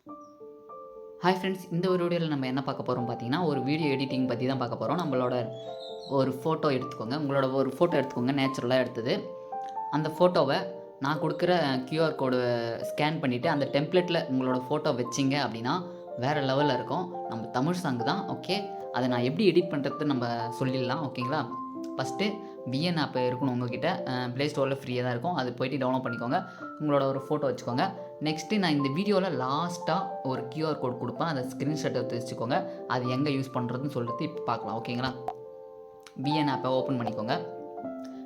Hi friends, இந்த ஒரு வீடியோவில் நம்ம என்ன பார்க்க போகிறோம் பார்த்தீங்கன்னா, ஒரு வீடியோ எடிட்டிங் பற்றி தான் பார்க்க போகிறோம். நம்மளோட ஒரு ஃபோட்டோ எடுத்துக்கோங்க. உங்களோட ஒரு ஃபோட்டோ எடுத்துக்கோங்க, நேச்சுரலாக எடுத்தது. அந்த ஃபோட்டோவை நான் கொடுக்குற QR கோடு ஸ்கேன் பண்ணிவிட்டு அந்த டெம்ப்ளேட்டில் உங்களோட ஃபோட்டோ வச்சிங்க அப்படின்னா வேறு லெவலில் இருக்கும். நம்ம தமிழ் சாங் தான். ஓகே, அதை நான் எப்படி எடிட் பண்ணுறது நம்ம சொல்லிடலாம். ஓகேங்களா? ஃபஸ்ட்டு விஎன் ஆப் இருக்கணும் உங்கள்கிட்ட. ப்ளே ஸ்டோரில் ஃப்ரீயாக தான் இருக்கும். அது போய்ட்டு டவுன்லோட் பண்ணிக்கோங்க. உங்களோட ஒரு ஃபோட்டோ வச்சுக்கோங்க. நெக்ஸ்ட்டு நான் இந்த வீடியோவில் லாஸ்ட்டாக ஒரு QR கோட் கொடுப்பேன். அதை ஸ்க்ரீன்ஷாட் எடுத்து வச்சுக்கோங்க. அது எங்கே யூஸ் பண்ணுறதுன்னு சொல்லிட்டு இப்போ பார்க்கலாம். ஓகேங்களா? விஎன் ஆப்பை ஓப்பன் பண்ணிக்கோங்க.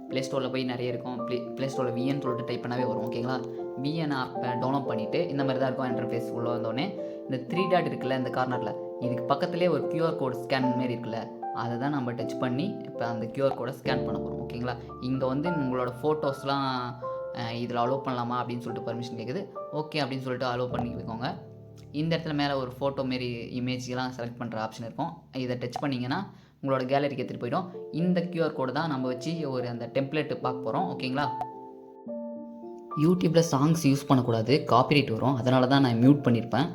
ப்ளே ஸ்டோரில் போய் நிறைய இருக்கும். ப்ளே ஸ்டோரில் விஎன் சொல்லிட்டு டைப் பண்ணாவே வரும். ஓகேங்களா? விஎன் ஆப்பை டவுன்லோட் பண்ணிவிட்டு இந்த மாதிரி தான் இருக்கும் இன்டர்ஃபேஸ். உள்ளே வந்தோடனே இந்த 3 டாட் இருக்குல்ல, இந்த கார்னரில் இதுக்கு பக்கத்துலேயே ஒரு QR கோட் ஸ்கேன் மாரி இருக்குல்ல, அதை தான் நம்ம டச் பண்ணி இப்போ அந்த QR கோடை ஸ்கேன் பண்ண போகிறோம். ஓகேங்களா? இங்கே வந்து உங்களோட ஃபோட்டோஸ்லாம் இதில் அலோவ் பண்ணலாமா அப்படின்னு சொல்லிட்டு பர்மிஷன் கேட்குது. ஓகே அப்படின்னு சொல்லிட்டு அலோவ் பண்ணிக்கோங்க. இந்த இடத்துல மேலே ஒரு ஃபோட்டோ மாரி இமேஜ்லாம் செலக்ட் பண்ணுற ஆப்ஷன் இருக்கும். இதை டச் பண்ணிங்கன்னா உங்களோட கேலரிக்கு எடுத்துகிட்டு போய்டும். இந்த QR கோடு தான் நம்ம வச்சு ஒரு அந்த டெம்ப்ளேட்டு பார்க்க போகிறோம். ஓகேங்களா? யூடியூப்பில் சாங்ஸ் யூஸ் பண்ணக்கூடாது, காப்பிரைட் வரும். அதனால தான் நான் மியூட் பண்ணியிருப்பேன்.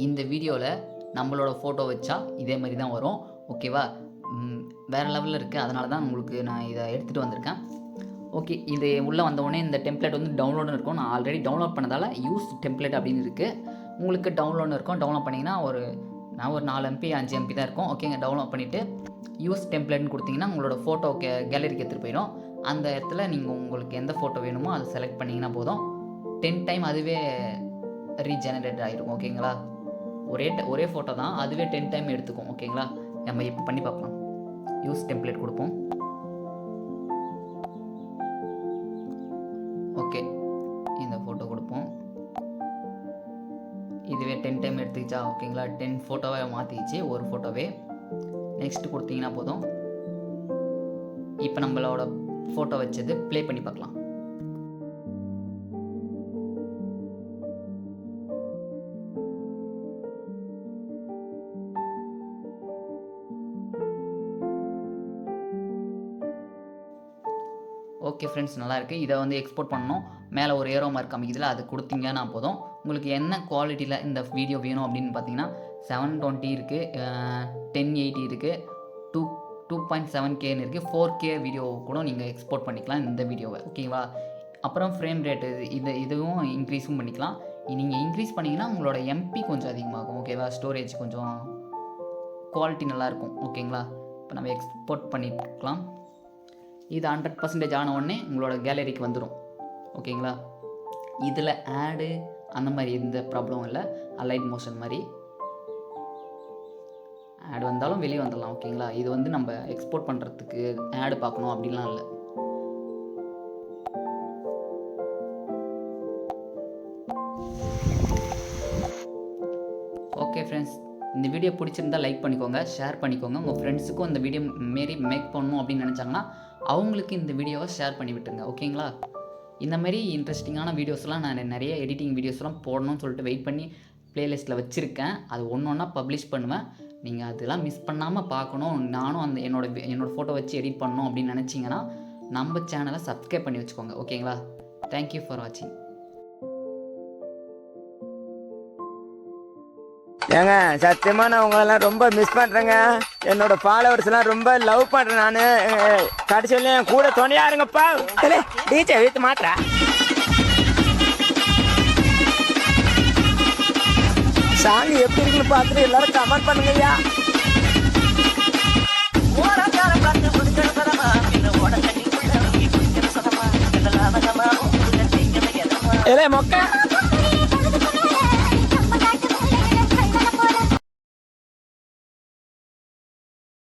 இந்த வீடியோவில் நம்மளோட ஃபோட்டோ வச்சா இதே மாதிரி தான் வரும். ஓகேவா? வேறு லெவலில் இருக்குது. அதனால தான் உங்களுக்கு நான் இதை எடுத்துகிட்டு வந்திருக்கேன். ஓகே, இது உள்ளே வந்தவுடனே இந்த டெம்ப்ளேட் வந்து டவுன்லோடுன்னு இருக்கும். நான் ஆல்ரெடி டவுன்லோட் பண்ணதால் யூஸ் டெம்ப்ளேட் அப்படின்னு இருக்குது. உங்களுக்கு டவுன்லோடுன்னு இருக்கும். டவுன்லோட் பண்ணிங்கன்னா ஒரு 4 MB 5 MB தான் இருக்கும். ஓகேங்க, டவுன்லோட் பண்ணிவிட்டு யூஸ் டெம்ப்ளேட்னு கொடுத்தீங்கன்னா உங்களோட ஃபோட்டோ கேலரிக்கு எடுத்துகிட்டு போயிடும். அந்த இடத்துல நீங்கள் உங்களுக்கு எந்த ஃபோட்டோ வேணுமோ அதை செலக்ட் பண்ணிங்கன்னா போதும். 10 டைம் அதுவே ரீஜெனரேட் ஆகிருக்கும். ஓகேங்களா? ஒரே ஃபோட்டோ தான், அதுவே 10 டைம் எடுத்துக்கும். ஓகேங்களா? நம்ம இப்போ பண்ணி பார்க்கலாம். யூஸ் டெம்ப்ளேட் கொடுப்போம். ஓகே, இந்த ஃபோட்டோ கொடுப்போம். இதுவே 10 டைம் எடுத்துக்கிச்சா? ஓகேங்களா? 10 ஃபோட்டோவை மாற்றிக்கிச்சு, ஒரு ஃபோட்டோவே. நெக்ஸ்ட் கொடுத்தீங்கன்னா போதும். இப்போ நம்மளோட ஃபோட்டோ வச்சது ப்ளே பண்ணி பார்க்கலாம். ஓகே ஃப்ரெண்ட்ஸ், நல்லாயிருக்கு. இதை வந்து எக்ஸ்போர்ட் பண்ணணும். மேலே ஒரு ஏரோ மார்க் காமிக்குதுல, அது கொடுத்தீங்கன்னா போதும். உங்களுக்கு என்ன குவாலிட்டியில் இந்த வீடியோ வேணும் அப்படின்னு பார்த்தீங்கன்னா 720 இருக்குது, 1080 இருக்குது, 2.7Kன்னு இருக்குது, 4K வீடியோ கூட நீங்கள் எக்ஸ்போர்ட் பண்ணிக்கலாம் இந்த வீடியோவை. ஓகேவா? அப்புறம் ஃப்ரேம் ரேட்டு இதுவும் இன்க்ரீஸும் பண்ணிக்கலாம். நீங்கள் இன்க்ரீஸ் பண்ணிங்கன்னா உங்களோட MP கொஞ்சம் அதிகமாகும். ஓகேவா? ஸ்டோரேஜ் கொஞ்சம் குவாலிட்டி நல்லாயிருக்கும். ஓகேங்களா? இப்போ நம்ம எக்ஸ்போர்ட் பண்ணிக்கலாம். இது 100% ஆன உடனே உங்களோட கேலரிக்கு வந்துடும். ஓகேங்களா? இதில் ஆடு அந்த மாதிரி எந்த ப்ராப்ளமும் இல்லை. அலைட் மோஷன் மாதிரி ஆடு வந்தாலும் வெளியே வந்துடலாம். ஓகேங்களா? இது வந்து நம்ம எக்ஸ்போர்ட் பண்ணுறதுக்கு ஆடு பார்க்கணும் அப்படின்லாம் இல்லை. ஓகே ஃப்ரெண்ட்ஸ், இந்த வீடியோ பிடிச்சிருந்தால் லைக் பண்ணிக்கோங்க, ஷேர் பண்ணிக்கோங்க. உங்கள் ஃப்ரெண்ட்ஸுக்கும் இந்த வீடியோ மாரி மேக் பண்ணணும் அப்படின்னு நினச்சாங்கன்னா அவங்களுக்கு இந்த வீடியோவை ஷேர் பண்ணி விட்டுருங்க. ஓகேங்களா? இந்தமாரி இன்ட்ரெஸ்டிங்கான வீடியோஸ்லாம் நான் நிறைய எடிட்டிங் வீடியோஸ்லாம் போடணும்னு சொல்லிட்டு வெயிட் பண்ணி ப்ளேலிஸ்ட்டில் வச்சுருக்கேன். அது ஒன்றா பப்ளிஷ் பண்ணுவேன். நீங்கள் அதெல்லாம் மிஸ் பண்ணாமல் பார்க்கணும், நானும் அந்த என்னோடய ஃபோட்டோ வச்சு எடிட் பண்ணணும் அப்படின்னு நினச்சிங்கன்னா நம்ம சேனலை சப்ஸ்கிரைப் பண்ணி வச்சுக்கோங்க. ஓகேங்களா? தேங்க்யூ ஃபார் வாட்சிங். ஏங்க, சத்தியமா நான் உங்களெல்லாம் ரொம்ப மிஸ் பண்றேங்க. என்னோட ஃபாலோவர்ஸ்லாம் ரொம்ப லவ் பண்றேன் நானு. கடைசியில என் கூட துணையா இருங்கப்பா. டீச்சை வீட்டு மாத்திரா சாங் எப்படி இருக்குன்னு பார்த்துட்டு எல்லாரும் கமெண்ட் பண்ணுங்கய்யா. மொக்க